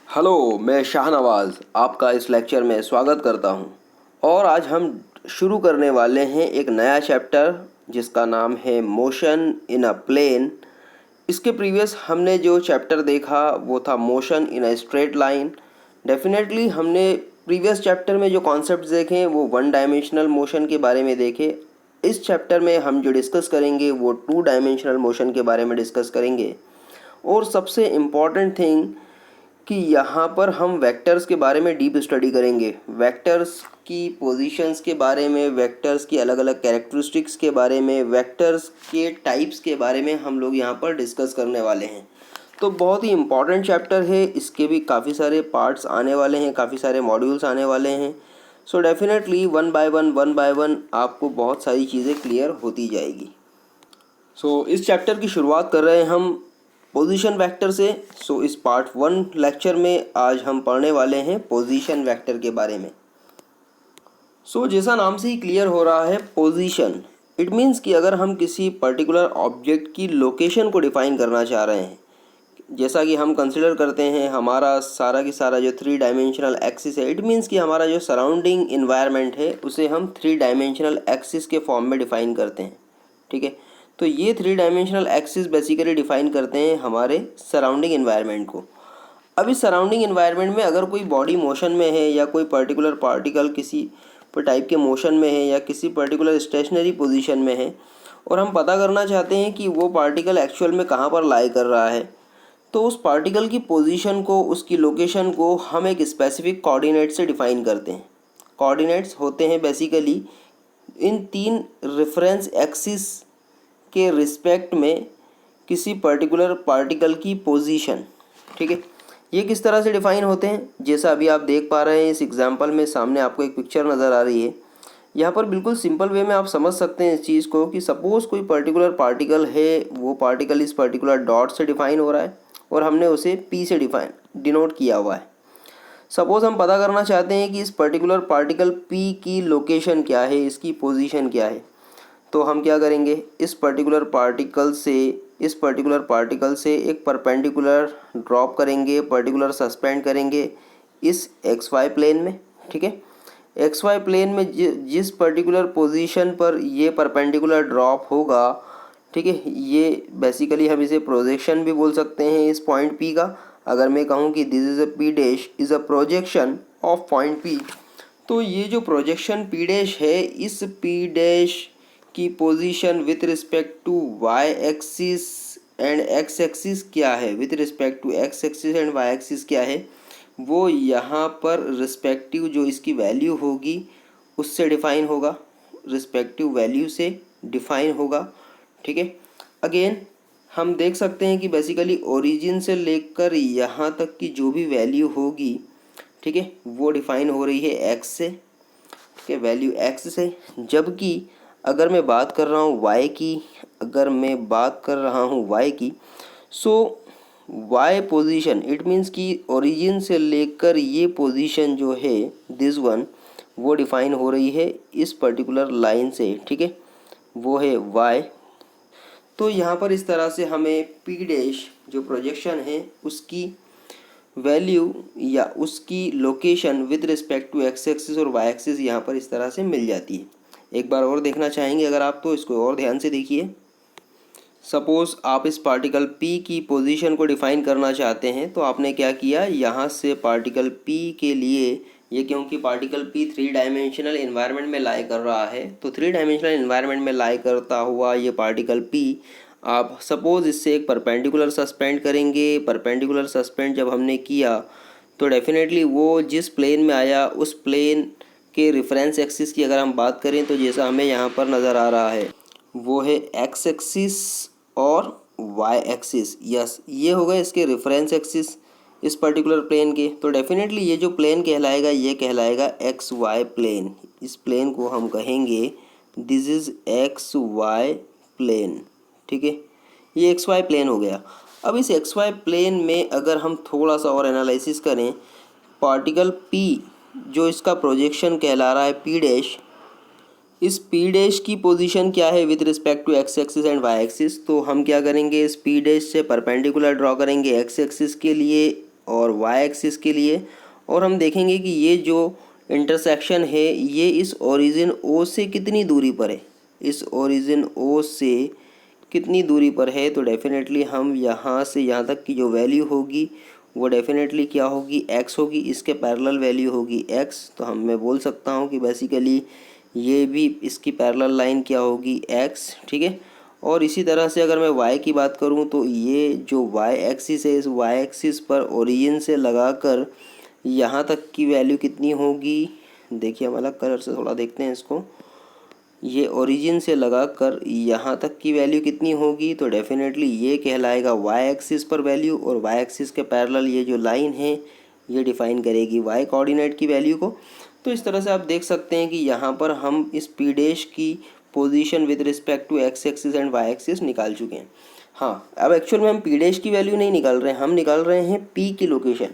Hello, मैं शाहनवाज़ आपका इस लेक्चर में स्वागत करता हूं। और आज हम शुरू करने वाले हैं एक नया चैप्टर जिसका नाम है मोशन इन अ प्लेन। इसके प्रीवियस हमने जो चैप्टर देखा वो था motion in a straight line. Definitely हमने प्रीवियस चैप्टर में जो कॉन्सेप्ट्स देखे वो वन डायमेंशनल मोशन के बारे में देखे। इस चैप्टर में हम जो डिस्कस करेंगे वो टू डायमेंशनल मोशन के बारे में डिस्कस करेंगे। और सबसे इम्पॉर्टेंट थिंग कि यहाँ पर हम वेक्टर्स के बारे में डीप स्टडी करेंगे। वेक्टर्स की पोजीशंस के बारे में, वेक्टर्स की अलग अलग कैरेक्टरिस्टिक्स के बारे में, वेक्टर्स के टाइप्स के बारे में हम लोग यहाँ पर डिस्कस करने वाले हैं। तो बहुत ही इम्पॉर्टेंट चैप्टर है। इसके भी काफ़ी सारे पार्ट्स आने वाले हैं, काफ़ी सारे मॉड्यूल्स आने वाले हैं। So definitely one by one आपको बहुत सारी चीज़ें क्लियर होती जाएगी। सो इस चैप्टर की शुरुआत कर रहे हैं हम पोजीशन वेक्टर से। इस पार्ट 1 लेक्चर में आज हम पढ़ने वाले हैं पोजीशन वेक्टर के बारे में। जैसा नाम से ही क्लियर हो रहा है, पोजीशन इट मीन्स कि अगर हम किसी पर्टिकुलर ऑब्जेक्ट की लोकेशन को डिफाइन करना चाह रहे हैं, जैसा कि हम कंसिडर करते हैं हमारा सारा की सारा जो 3 डायमेंशनल एक्सिस है, इट मीन्स कि हमारा जो सराउंडिंग इन्वायरमेंट है उसे हम 3 डायमेंशनल एक्सिस के फॉर्म में डिफाइन करते हैं। ठीक है, तो ये 3 डायमेंशनल एक्सिस बेसिकली डिफाइन करते हैं हमारे सराउंडिंग इन्वायरमेंट को। अब इस सराउंडिंग इन्वायरमेंट में अगर कोई बॉडी मोशन में है या कोई पर्टिकुलर पार्टिकल किसी टाइप के मोशन में है या किसी पर्टिकुलर स्टेशनरी पोजीशन में है और हम पता करना चाहते हैं कि वो पार्टिकल एक्चुअल में कहाँ पर लाई कर रहा है, तो उस पार्टिकल की पोजीशन को, उसकी लोकेशन को हम एक स्पेसिफिक कोऑर्डिनेट से डिफाइन करते हैं। कोऑर्डिनेट्स होते हैं बेसिकली इन 3 रेफरेंस एक्सिस के रिस्पेक्ट में किसी पर्टिकुलर पार्टिकल की पोजीशन। ठीक है, ये किस तरह से डिफाइन होते हैं, जैसा अभी आप देख पा रहे हैं इस एग्जांपल में सामने आपको एक पिक्चर नज़र आ रही है। यहाँ पर बिल्कुल सिंपल वे में आप समझ सकते हैं इस चीज़ को कि सपोज़ कोई पर्टिकुलर पार्टिकल है, वो पार्टिकल इस पर्टिकुलर डॉट से डिफाइन हो रहा है और हमने उसे पी से डिनोट किया हुआ है। सपोज़ हम पता करना चाहते हैं कि इस पर्टिकुलर पार्टिकल पी की लोकेशन क्या है, इसकी पोजीशन क्या है। तो हम क्या करेंगे, इस पर्टिकुलर पार्टिकल से एक परपेंडिकुलर ड्रॉप करेंगे, पर्टिकुलर सस्पेंड करेंगे इस एक्स वाई प्लेन में। ठीक है, एक्स वाई प्लेन में जिस पर्टिकुलर पोजीशन पर ये परपेंडिकुलर ड्रॉप होगा, ठीक है, ये बेसिकली हम इसे प्रोजेक्शन भी बोल सकते हैं इस पॉइंट पी का। अगर मैं कहूँ कि this is a P dash is a projection of point P, तो ये जो प्रोजेक्शन पी डैश है, इस पी डैश की position with respect to Y axis and X axis क्या है, with respect to X axis and Y axis क्या है, वो यहाँ पर रिस्पेक्टिव जो इसकी वैल्यू होगी उससे डिफाइन होगा, रिस्पेक्टिव वैल्यू से डिफाइन होगा। ठीक है, अगेन हम देख सकते हैं कि बेसिकली ओरिजिन से लेकर यहाँ तक की जो भी वैल्यू होगी, ठीक है, वो डिफाइन हो रही है एक्स से, ठीक है, वैल्यू एक्स से। जबकि अगर मैं बात कर रहा हूँ वाई की, सो वाई पोजीशन इट मीन्स कि ओरिजिन से लेकर ये पोजीशन जो है दिस वन, वो डिफाइन हो रही है इस पर्टिकुलर लाइन से। ठीक है, वो है वाई। तो यहाँ पर इस तरह से हमें पी डैश जो प्रोजेक्शन है उसकी वैल्यू या उसकी location with respect to X axis और वाई एक्सिस यहाँ पर इस तरह से मिल जाती है। एक बार और देखना चाहेंगे अगर आप, तो इसको और ध्यान से देखिए। सपोज़ आप इस पार्टिकल P की पोजीशन को डिफाइन करना चाहते हैं, तो आपने क्या किया, यहाँ से पार्टिकल P के लिए, ये क्योंकि पार्टिकल P 3 डायमेंशनल इन्वायरमेंट में लाई कर रहा है, तो 3 डायमेंशनल इन्वायरमेंट में लाई करता हुआ ये पार्टिकल P, आप सपोज़ इससे एक परपेंडिकुलर सस्पेंड करेंगे। परपेंडिकुलर सस्पेंड जब हमने किया तो डेफिनेटली वो जिस प्लेन में आया उस प्लेन के रेफरेंस एक्सिस की अगर हम बात करें तो जैसा हमें यहाँ पर नज़र आ रहा है वो है एक्स एक्सिस और वाई एक्सिस। यस, ये हो गए इसके रेफरेंस एक्सिस इस पर्टिकुलर प्लेन के। तो डेफिनेटली ये जो प्लेन कहलाएगा ये कहलाएगा एक्स वाई प्लेन। इस प्लेन को हम कहेंगे this is X Y plane. ठीक है, ये एक्स वाई प्लेन हो गया। अब इस एक्स वाई प्लेन में अगर हम थोड़ा सा और एनालिसिस करें, पार्टिकल P जो इसका प्रोजेक्शन कहला रहा है P डैश, इस P डैश की पोजीशन क्या है with respect to X axis and Y axis. तो हम क्या करेंगे, इस P डैश से परपेंडिकुलर ड्रॉ करेंगे एक्स एक्सिस के लिए और वाई एक्सिस के लिए। और हम देखेंगे कि ये जो इंटरसेक्शन है ये इस ओरिजिन ओ से कितनी दूरी पर है, इस ओरिजिन ओ से कितनी दूरी पर है। तो डेफिनेटली हम यहाँ से यहाँ तक की जो वैल्यू होगी वो डेफिनेटली क्या होगी, x होगी, इसके पैरेलल वैल्यू होगी x। तो मैं बोल सकता हूँ कि बेसिकली ये भी इसकी पैरेलल लाइन क्या होगी, x, ठीक है। और इसी तरह से अगर मैं y की बात करूँ तो ये जो y एक्सिस है, इस y एक्सिस पर ओरिजिन से लगाकर यहाँ तक की वैल्यू कितनी होगी, देखिए हम अलग कलर से थोड़ा देखते हैं इसको। ये ओरिजिन से लगाकर यहाँ तक की वैल्यू कितनी होगी, तो डेफिनेटली ये कहलाएगा y एक्सिस पर वैल्यू, और y एक्सिस के पैरेलल ये जो लाइन है ये डिफाइन करेगी y कोऑर्डिनेट की वैल्यू को। तो इस तरह से आप देख सकते हैं कि यहाँ पर हम इस पी डैश की position with respect to x axis and y axis निकाल चुके हैं। हाँ, अब एक्चुअल में हम पी डैश की वैल्यू नहीं निकाल रहे हैं, हम निकाल रहे हैं p की लोकेशन।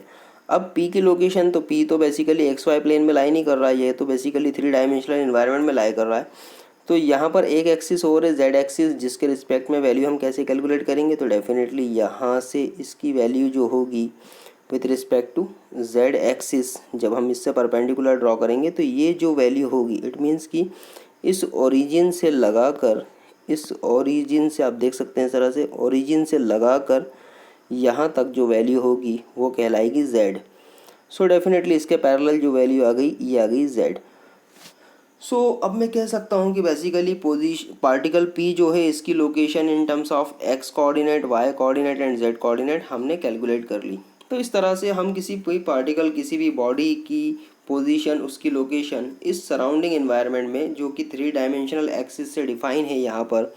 अब p की लोकेशन, तो p तो बेसिकली एक्स वाई प्लेन में लाई नहीं कर रहा है, ये तो बेसिकली 3 डायमेंशनल इन्वायरमेंट में लाई कर रहा है। तो यहाँ पर एक एक्सिस और है z एक्सिस, जिसके रिस्पेक्ट में वैल्यू हम कैसे कैलकुलेट करेंगे, तो डेफिनेटली यहाँ से इसकी वैल्यू जो होगी with respect to z axis, जब हम इससे परपेंडिकुलर ड्रॉ करेंगे तो ये जो वैल्यू होगी, इट मीन्स कि इस ओरिजिन से लगाकर, इस ओरिजिन से आप देख सकते हैं इस तरह से ओरिजिन से लगाकर यहाँ तक जो वैल्यू होगी वो कहलाएगी z। सो डेफिनेटली इसके पैरेलल जो वैल्यू आ गई ये आ गई z। अब मैं कह सकता हूँ कि बेसिकली पार्टिकल P जो है इसकी location in terms of x coordinate, y coordinate and z coordinate हमने कैलकुलेट कर ली। तो इस तरह से हम कोई पार्टिकल, किसी भी बॉडी की पोजीशन, उसकी लोकेशन इस सराउंडिंग एनवायरनमेंट में जो कि 3 डायमेंशनल एक्सिस से डिफाइन है, यहाँ पर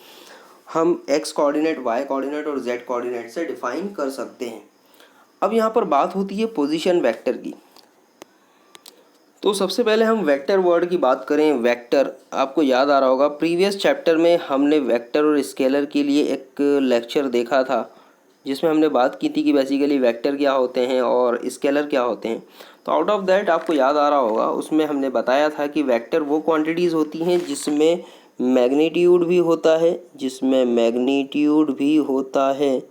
हम x कोऑर्डिनेट, y कोऑर्डिनेट और z कोऑर्डिनेट से डिफाइन कर सकते हैं। अब यहाँ पर बात होती है पोजीशन वेक्टर की। तो सबसे पहले हम वेक्टर वर्ड की बात करें। वेक्टर, आपको याद आ रहा होगा प्रीवियस चैप्टर में हमने वेक्टर और स्केलर के लिए एक लेक्चर देखा था, जिसमें हमने बात की थी कि बेसिकली वेक्टर क्या होते हैं और स्केलर क्या होते हैं। तो आउट ऑफ दैट आपको याद आ रहा होगा, उसमें हमने बताया था कि वेक्टर वो क्वांटिटीज़ होती हैं जिसमें मैग्नीट्यूड भी होता है, जिसमें मैग्नीट्यूड भी होता है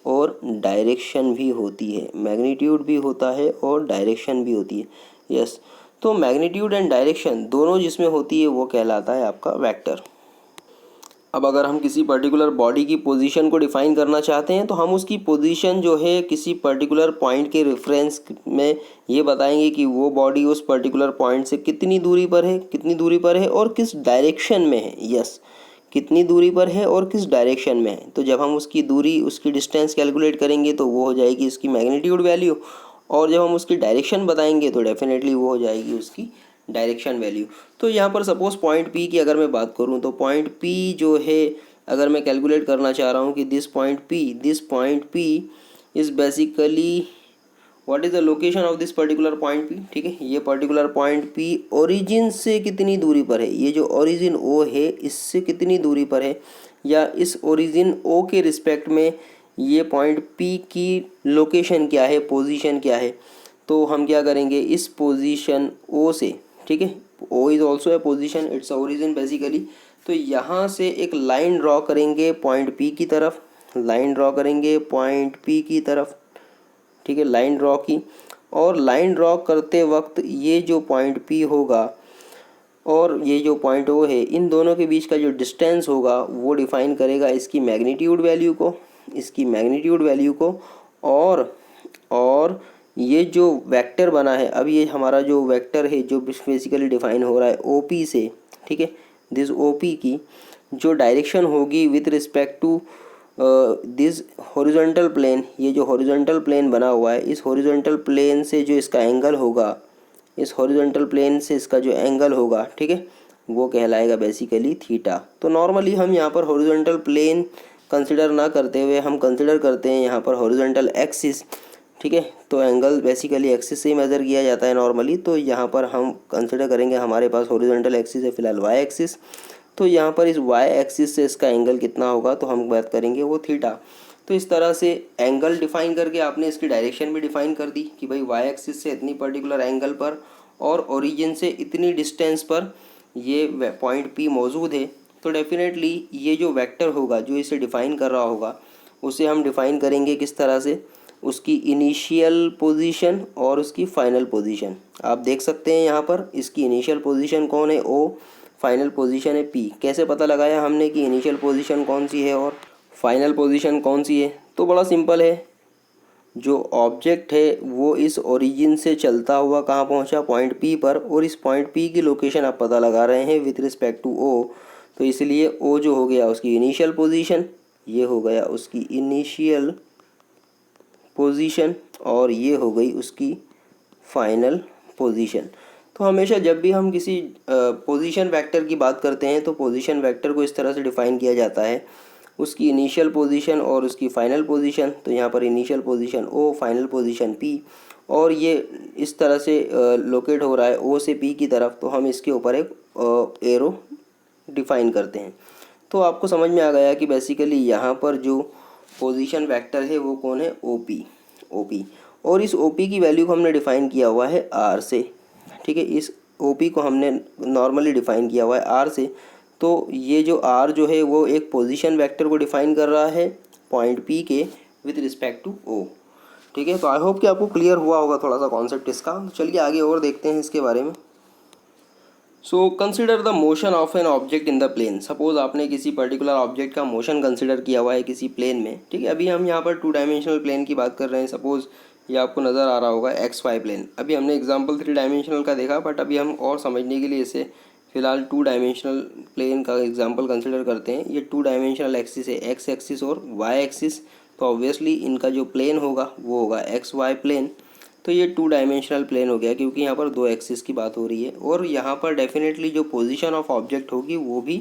और डायरेक्शन भी होती है। मैग्नीट्यूड भी होता है और डायरेक्शन भी होती है, यस। तो मैग्नीट्यूड एंड डायरेक्शन दोनों जिसमें होती है वो कहलाता है आपका वेक्टर। अब अगर हम किसी पर्टिकुलर बॉडी की पोजीशन को डिफाइन करना चाहते हैं तो हम उसकी पोजीशन जो है किसी पर्टिकुलर पॉइंट के रेफरेंस में ये बताएंगे कि वो बॉडी उस पर्टिकुलर पॉइंट से कितनी दूरी पर है, कितनी दूरी पर है और किस डायरेक्शन में है, यस, कितनी दूरी पर है और किस डायरेक्शन में है। तो जब हम उसकी दूरी, उसकी डिस्टेंस कैलकुलेट करेंगे तो वो हो जाएगी इसकी मैग्नीट्यूड वैल्यू, और जब हम उसकी डायरेक्शन बताएंगे तो डेफिनेटली वो हो जाएगी उसकी डायरेक्शन वैल्यू। तो यहाँ पर सपोज पॉइंट P की अगर मैं बात करूँ तो पॉइंट P जो है, अगर मैं कैलकुलेट करना चाह रहा हूँ कि this point P is basically what is the location of this particular point P, ठीक है। ये पर्टिकुलर पॉइंट P ओरिजिन से कितनी दूरी पर है, ये जो ओरिजिन O है इससे कितनी दूरी पर है, या इस ओरिजिन O के रिस्पेक्ट में ये पॉइंट P की लोकेशन क्या है, पोजीशन क्या है। तो हम क्या करेंगे, इस पोजीशन O से, ठीक है, O is also a position, its origin basically. तो यहाँ से एक लाइन ड्रॉ करेंगे पॉइंट P की तरफ, लाइन ड्रॉ करेंगे पॉइंट P की तरफ, ठीक है, लाइन ड्रॉ की। और लाइन ड्रॉ करते वक्त ये जो पॉइंट P होगा और ये जो पॉइंट O है, इन दोनों के बीच का जो डिस्टेंस होगा वो डिफाइन करेगा इसकी मैग्नीट्यूड वैल्यू को, इसकी मैग्नीट्यूड वैल्यू को। और ये जो वेक्टर बना है, अब ये हमारा जो वेक्टर है जो बेसिकली डिफाइन हो रहा है OP से, ठीक है, दिस OP की जो डायरेक्शन होगी with respect to this horizontal plane, ये जो हॉरिजॉन्टल प्लेन बना हुआ है, इस हॉरिजॉन्टल प्लेन से जो इसका एंगल होगा, इस हॉरिजॉन्टल प्लेन से इसका जो एंगल होगा, ठीक है, वो कहलाएगा बेसिकली थीटा। तो नॉर्मली हम यहाँ पर हॉरिजॉन्टल प्लेन कंसिडर ना करते हुए हम कंसिडर करते हैं यहाँ पर हॉरिजॉन्टल एक्सिस, ठीक है। तो एंगल बेसिकली एक्सिस से ही मेज़र किया जाता है नॉर्मली। तो यहाँ पर हम कंसिडर करेंगे, हमारे पास हॉरिजॉन्टल एक्सिस है फिलहाल वाई एक्सिस। तो यहाँ पर इस वाई एक्सिस से इसका एंगल कितना होगा तो हम बात करेंगे वो थीटा। तो इस तरह से एंगल डिफाइन करके आपने इसकी डायरेक्शन भी डिफाइन कर दी कि भाई वाई एक्सिस से इतनी पर्टिकुलर एंगल पर और ओरिजिन से इतनी डिस्टेंस पर ये पॉइंट P मौजूद है। तो डेफिनेटली ये जो वेक्टर होगा जो इसे डिफ़ाइन कर रहा होगा उसे हम डिफ़ाइन करेंगे किस तरह से, उसकी इनिशियल पोजीशन और उसकी फाइनल पोजीशन। आप देख सकते हैं यहाँ पर इसकी इनिशियल पोजीशन कौन है, ओ, फाइनल पोजीशन है पी। कैसे पता लगाया हमने कि इनिशियल पोजीशन कौन सी है और फाइनल पोजीशन कौन सी है? तो बड़ा सिंपल है, जो ऑब्जेक्ट है वो इस ओरिजिन से चलता हुआ कहाँ पहुँचा, पॉइंट पी पर, और इस पॉइंट पी की लोकेशन आप पता लगा रहे हैं विथ रिस्पेक्ट टू ओ। तो इसलिए ओ जो हो गया उसकी इनिशियल पोजीशन, ये हो गया उसकी इनिशियल पोजीशन, और ये हो गई उसकी फाइनल पोजीशन। तो हमेशा जब भी हम किसी पोजीशन वेक्टर की बात करते हैं तो पोजीशन वेक्टर को इस तरह से डिफ़ाइन किया जाता है, उसकी इनिशियल पोजीशन और उसकी फाइनल पोजीशन। तो यहाँ पर इनिशियल पोजीशन ओ, फाइनल पोजीशन पी, और ये इस तरह से लोकेट हो रहा है ओ से पी की तरफ, तो हम इसके ऊपर एक एरो डिफ़ाइन करते हैं। तो आपको समझ में आ गया कि बेसिकली यहाँ पर जो पोजीशन वेक्टर है वो कौन है, ओपी। और इस ओपी की वैल्यू को हमने डिफ़ाइन किया हुआ है आर से, ठीक है। इस ओपी को हमने नॉर्मली डिफ़ाइन किया हुआ है आर से। तो ये जो आर जो है वो एक पोजीशन वेक्टर को डिफ़ाइन कर रहा है पॉइंट पी के विद रिस्पेक्ट टू ओ, ठीक है। तो आई होप कि आपको क्लियर हुआ होगा थोड़ा सा कॉन्सेप्ट इसका। तो चलिए आगे और देखते हैं इसके बारे में। So consider the motion of an object in the plane. Suppose आपने किसी पर्टिकुलर ऑब्जेक्ट का मोशन कंसिडर किया हुआ है किसी प्लेन में, ठीक है। अभी हम यहाँ पर 2 डायमेंशनल प्लेन की बात कर रहे हैं। सपोज ये आपको नज़र आ रहा होगा XY प्लेन। अभी हमने एग्जांपल 3 डायमेंशनल का देखा, बट अभी हम और समझने के लिए इसे फिलहाल 2 डायमेंशनल प्लेन का एग्जांपल कंसिडर करते हैं। ये 2 डायमेंशनल एक्सिस है, X एक्सिस और Y एक्सिस। तो ऑब्वियसली इनका जो प्लेन होगा वो होगा XY प्लेन। तो ये 2 डायमेंशनल प्लेन हो गया, क्योंकि यहाँ पर 2 एक्सिस की बात हो रही है। और यहाँ पर डेफिनेटली जो पोजीशन ऑफ ऑब्जेक्ट होगी वो भी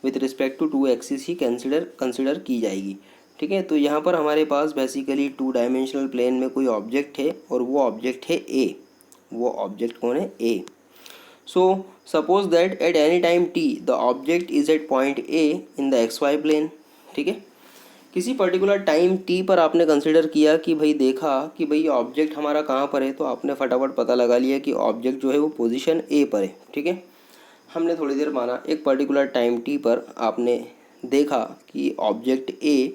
विथ रिस्पेक्ट टू 2 एक्सिस ही कंसिडर की जाएगी, ठीक है। तो यहाँ पर हमारे पास बेसिकली 2 डायमेंशनल प्लेन में कोई ऑब्जेक्ट है और वो ऑब्जेक्ट है ए। वो ऑब्जेक्ट कौन है, A. So suppose that at any time T the object is at point A in the XY plane, ठीक है। किसी पर्टिकुलर टाइम टी पर आपने कंसिडर किया कि भाई देखा कि भाई ऑब्जेक्ट हमारा कहाँ पर है, तो आपने फटाफट पता लगा लिया कि ऑब्जेक्ट जो है वो पोजीशन ए पर है, ठीक है। हमने थोड़ी देर माना एक पर्टिकुलर टाइम टी पर आपने देखा कि ऑब्जेक्ट ए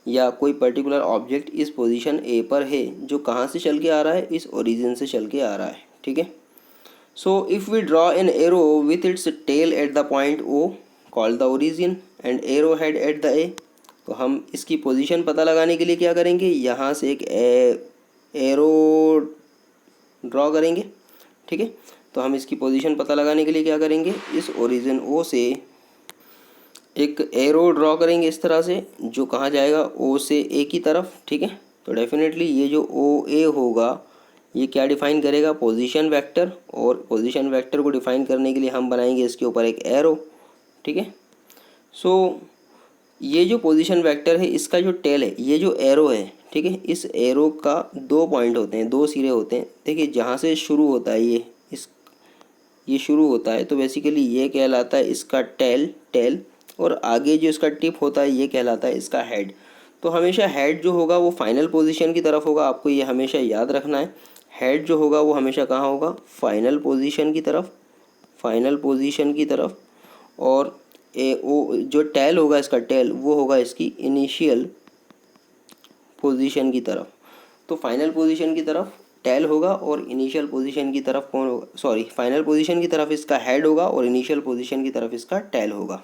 या कोई पर्टिकुलर ऑब्जेक्ट इस पोजीशन ए पर है, जो कहाँ से चल के आ रहा है, इस ओरिजिन से चल के आ रहा है, ठीक है। So if we draw an arrow with its tail at the point O called the origin and arrow head at the A, तो हम इसकी पोजीशन पता लगाने के लिए क्या करेंगे, यहाँ से एक एरो ड्रॉ करेंगे, ठीक है। तो हम इसकी पोजीशन पता लगाने के लिए क्या करेंगे, इस ओरिजिन ओ से एक एरो ड्रॉ करेंगे इस तरह से, जो कहाँ जाएगा, ओ से ए की तरफ, ठीक है। तो डेफिनेटली ये जो ओ ए होगा ये क्या डिफ़ाइन करेगा, पोजीशन वेक्टर। और पोजीशन वेक्टर को डिफ़ाइन करने के लिए हम बनाएंगे इसके ऊपर एक एरो, ठीक है। सो ये जो पोजीशन वेक्टर है इसका जो टेल है, ये जो एरो है, ठीक है, इस एरो का 2 पॉइंट होते हैं, 2 सिरे होते हैं। देखिए जहाँ से शुरू होता है ये शुरू होता है, तो बेसिकली ये कहलाता है इसका टेल, और आगे जो इसका टिप होता है ये कहलाता है इसका हेड। तो हमेशा हेड जो होगा वो फाइनल पोजीशन की तरफ होगा, आपको ये हमेशा याद रखना है। हेड जो होगा वो हमेशा कहाँ होगा, फाइनल पोजीशन की तरफ। और ओ जो टेल होगा, इसका टेल वो होगा इसकी इनिशियल पोजीशन की तरफ। तो फाइनल पोजीशन की तरफ टेल होगा और इनिशियल पोजीशन की तरफ कौन होगा, सॉरी, फाइनल पोजीशन की तरफ इसका हेड होगा और इनिशियल पोजीशन की तरफ इसका टेल होगा।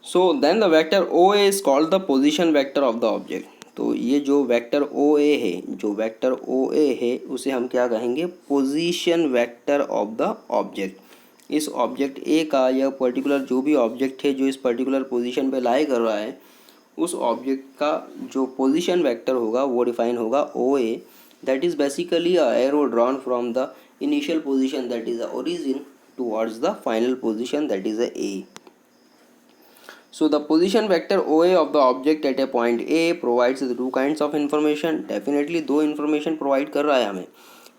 So then the vector O A is called the position vector of the object. तो ये जो वेक्टर ओ ए है उसे हम क्या कहेंगे, position vector of the object. इस ऑब्जेक्ट ए का या पर्टिकुलर जो भी ऑब्जेक्ट है जो इस पर्टिकुलर पोजीशन पे लाई कर रहा है, उस ऑब्जेक्ट का जो पोजीशन वेक्टर होगा वो डिफाइन होगा O A, that is basically a arrow drawn from the initial position that is the origin towards the final position that is the A. So the position vector OA of the object at a point A provides the 2 kinds of information. Definitely 2 information provide कर रहा है हमें.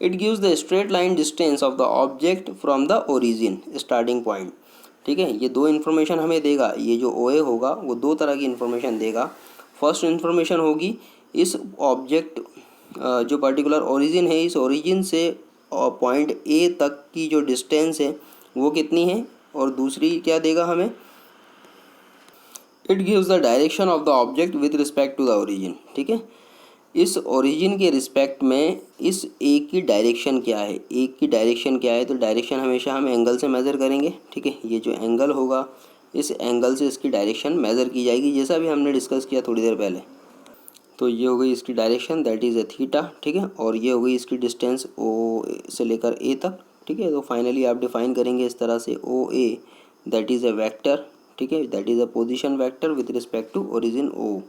It gives the straight line distance of the object from the origin starting point. ठीक है, ये 2 information हमें देगा। ये जो OA होगा वो 2 तरह की इन्फॉर्मेशन देगा। फर्स्ट इन्फॉर्मेशन होगी इस ऑब्जेक्ट जो पर्टिकुलर ओरिजिन है, इस ओरिजिन से पॉइंट A तक की जो डिस्टेंस है वो कितनी है, और दूसरी क्या देगा हमें, it gives the direction of the object with respect to the origin, ठीक है। इस ओरिजिन के रिस्पेक्ट में इस ए की डायरेक्शन क्या है, ए की डायरेक्शन क्या है, तो डायरेक्शन हमेशा हम एंगल से मेज़र करेंगे, ठीक है। ये जो एंगल होगा इस एंगल से इसकी डायरेक्शन मेज़र की जाएगी, जैसा भी हमने डिस्कस किया थोड़ी देर पहले। तो ये हो गई इसकी direction, that is A theta, ठीक है। और ये हो गई इसकी डिस्टेंस ओ से लेकर ए तक, ठीक है। तो फाइनली आप डिफाइन करेंगे इस तरह से O A that is a vector, ठीक है, that is a position vector with respect to origin O.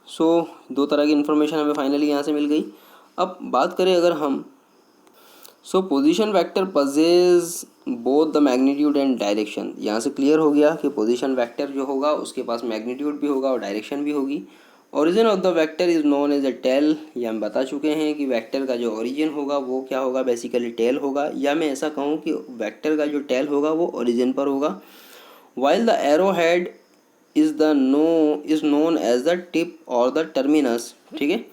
So दो तरह की इन्फॉर्मेशन हमें फाइनली यहाँ से मिल गई। अब बात करें अगर हम, सो position vector पजेज both the magnitude and direction. यहाँ से क्लियर हो गया कि पोजीशन वेक्टर जो होगा उसके पास मैग्नीट्यूड भी होगा और डायरेक्शन भी होगी। Origin of the vector is known as a tail, ये हम बता चुके हैं कि वेक्टर का जो ओरिजिन होगा वो क्या होगा, बेसिकली टेल होगा, या मैं ऐसा कहूँ कि वेक्टर का जो टेल होगा वो ओरिजिन पर होगा। While the arrow head is known as the tip और द टर्मिनस, ठीक है।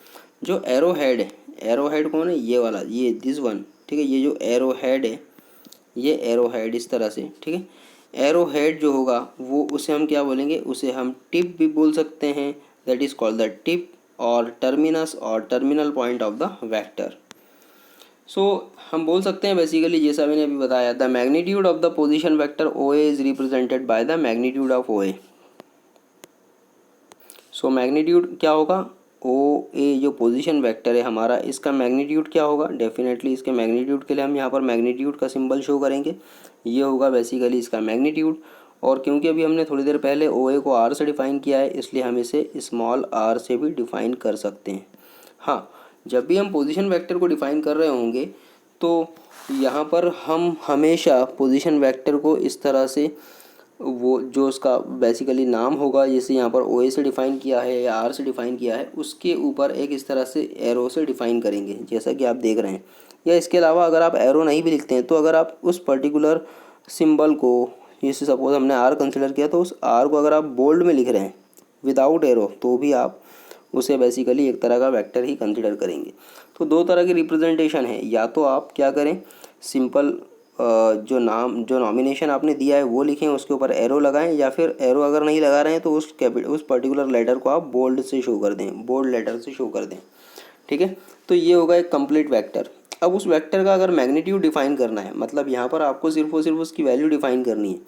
जो एरो हेड है, एरो हेड कौन है, ये वाला, ये दिस वन, ठीक है। ये जो एरो हेड है, ये एरो हेड इस तरह से, ठीक है। एरो हेड जो होगा वो उसे हम क्या बोलेंगे, उसे हम टिप भी बोल सकते हैं, that is called the tip, और टर्मिनस और terminal point of the vector. So हम बोल सकते हैं बेसिकली जैसा मैंने अभी बताया, the magnitude of the position vector O A is represented by the magnitude of O A. So magnitude क्या होगा, ओ ए जो पोजीशन वेक्टर है हमारा, इसका मैग्नीट्यूड क्या होगा, डेफिनेटली इसके मैग्नीट्यूड के लिए हम यहाँ पर मैग्नीट्यूड का सिंबल शो करेंगे। ये होगा बेसिकली इसका मैग्नीट्यूड। और क्योंकि अभी हमने थोड़ी देर पहले ओ ए को आर से डिफाइन किया है, इसलिए हम इसे स्मॉल आर से भी डिफाइन कर सकते हैं। हाँ, जब भी हम पोजीशन वेक्टर को डिफाइन कर रहे होंगे तो यहाँ पर हम हमेशा पोजीशन वेक्टर को इस तरह से, वो जो उसका बेसिकली नाम होगा, जैसे यहाँ पर ओ ए से डिफ़ाइन किया है या आर से डिफ़ाइन किया है, उसके ऊपर एक इस तरह से एरो से डिफ़ाइन करेंगे, जैसा कि आप देख रहे हैं। या इसके अलावा अगर आप एरो नहीं भी लिखते हैं तो अगर आप उस पर्टिकुलर सिंबल को, जैसे सपोज हमने आर कंसिडर किया, तो उस आर को अगर आप बोल्ड में लिख रहे हैं विदाउट एरो, तो भी आप उसे बेसिकली एक तरह का वेक्टर ही कंसिडर करेंगे। तो दो तरह की रिप्रेजेंटेशन है, या तो आप क्या करें, सिंपल जो नॉमिनेशन आपने दिया है वो लिखें, उसके ऊपर एरो लगाएं, या फिर एरो अगर नहीं लगा रहे हैं तो उस पर्टिकुलर लेटर को आप बोल्ड से शो कर दें, बोल्ड लेटर से शो कर दें, ठीक है। तो ये होगा एक कंप्लीट वेक्टर। अब उस वेक्टर का अगर मैग्नीट्यूड डिफाइन करना है, मतलब यहाँ पर आपको सिर्फ और सिर्फ उसकी वैल्यू डिफाइन करनी है,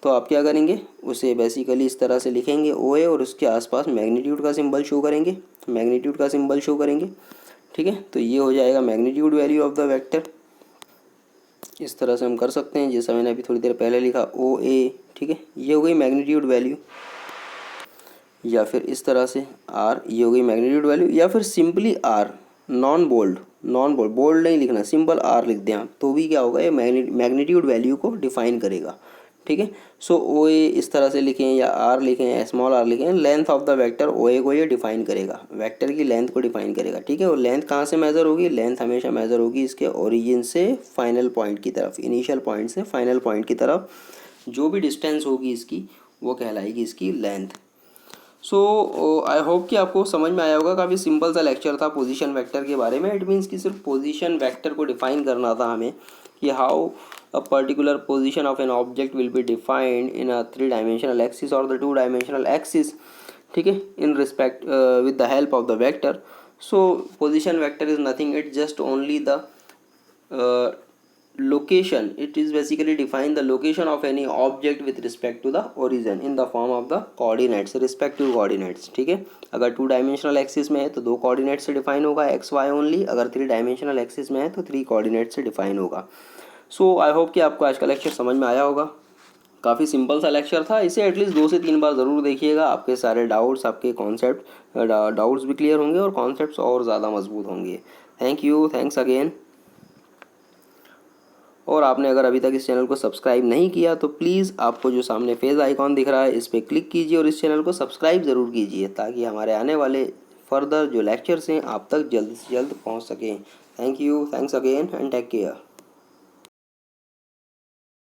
तो आप क्या करेंगे, उसे बेसिकली इस तरह से लिखेंगे ओ ए, और उसके आसपास मैग्नीट्यूड का सिंबल शो करेंगे, मैग्नीट्यूड का सिंबल शो करेंगे, ठीक है। तो ये हो जाएगा magnitude value of the vector. इस तरह से हम कर सकते हैं, जैसा मैंने अभी थोड़ी देर पहले लिखा ओ ए, ठीक है, ये हो गई मैग्नीट्यूड वैल्यू। या फिर इस तरह से आर, ये हो गई मैग्नीट्यूड वैल्यू, या फिर simply R, non bold, bold नहीं लिखना, सिंपल आर लिख दें आप, तो भी क्या होगा, ये मैग्नीट्यूड वैल्यू को डिफाइन करेगा, ठीक है। सो ओ ए इस तरह से लिखें या आर लिखें, स्मॉल आर लिखें, length of the vector O A को ये डिफाइन करेगा, वेक्टर की लेंथ को डिफाइन करेगा, ठीक है। और लेंथ कहाँ से मेज़र होगी, लेंथ हमेशा मेज़र होगी इसके ओरिजिन से फाइनल पॉइंट की तरफ, इनिशियल पॉइंट से फाइनल पॉइंट की तरफ, जो भी डिस्टेंस होगी इसकी वो कहलाएगी इसकी लेंथ। सो आई होप कि आपको समझ में आया होगा। काफ़ी सिंपल सा लेक्चर था पोजीशन वेक्टर के बारे में। इट मीन्स कि सिर्फ पोजीशन वेक्टर को डिफाइन करना था हमें, कि how a particular position of an object will be defined in a 3-dimensional axis or the 2-dimensional axis, ठीक है, in respect with the help of the vector. So position vector is nothing, it's just only the location. It is basically define the location of any object with respect to the origin in the form of the coordinates, respective coordinates, ठीक है। अगर 2-dimensional axis में है तो 2 coordinates से define होगा x y only, अगर 3-dimensional axis में है तो 3 coordinates से डिफाइन होगा। सो आई होप कि आपको आज का लेक्चर समझ में आया होगा। काफ़ी सिंपल सा लेक्चर था, इसे एटलीस्ट 2 से 3 बार ज़रूर देखिएगा, आपके सारे डाउट्स, आपके कॉन्सेप्ट डाउट्स भी क्लियर होंगे और कॉन्सेप्ट्स और ज़्यादा मजबूत होंगे। Thank you, thanks again. और आपने अगर अभी तक इस चैनल को सब्सक्राइब नहीं किया तो प्लीज़ आपको जो सामने फेस आइकॉन दिख रहा है इस पर क्लिक कीजिए और इस चैनल को सब्सक्राइब ज़रूर कीजिए, ताकि हमारे आने वाले फर्दर जो लेक्चर्स हैं आप तक जल्द से जल्द पहुंच सकें। Thank you, thanks again and take care.